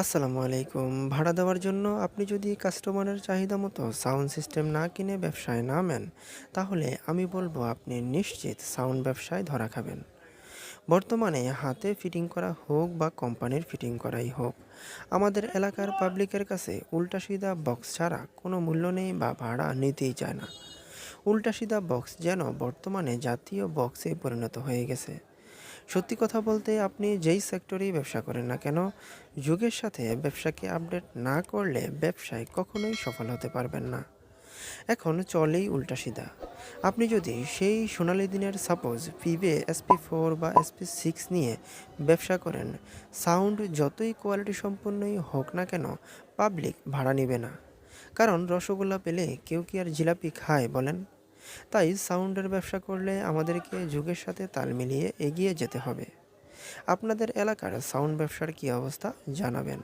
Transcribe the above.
আসসালামু আলাইকুম। ভাড়া দেওয়ার জন্য আপনি যদি কাস্টমারের চাহিদা মতো সাউন্ড সিস্টেম না কিনে ব্যবসায় নামেন, তাহলে আমি বলবো আপনি নিশ্চিত সাউন্ড ব্যবসায় ধরা খাবেন। বর্তমানে হাতে ফিটিং করা হোক বা কোম্পানির ফিটিং করাই হোক, আমাদের এলাকার পাবলিকের কাছে উল্টাসিধা বক্স ছাড়া কোনো মূল্য নেই বা ভাড়া নিতেই চায় না। উল্টাসিধা বক্স যেন বর্তমানে জাতীয় বক্সে পরিণত হয়ে গেছে। সত্যি কথা বলতে আপনি যেই সেক্টরেই ব্যবসা করেন না কেন, যুগের সাথে ব্যবসাকে আপডেট না করলে ব্যবসায় কখনোই সফল হতে পারবেন না। এখন চলেই উল্টাসিধা। আপনি যদি সেই সোনালী দিনের সাপোজ পিবে SP4 বা SP6 নিয়ে ব্যবসা করেন, সাউন্ড যতই কোয়ালিটি সম্পন্নই হোক না কেন, পাবলিক ভাড়া নিবে না। কারণ রসগোল্লা পেলে কেউ কি আর জিলাপি খায় বলেন? তাই সাউন্ডের ব্যবসা করলে আমাদেরকে যুগের সাথে তাল মিলিয়ে এগিয়ে যেতে হবে। আপনাদের এলাকার সাউন্ড ব্যবসার কী অবস্থা জানাবেন।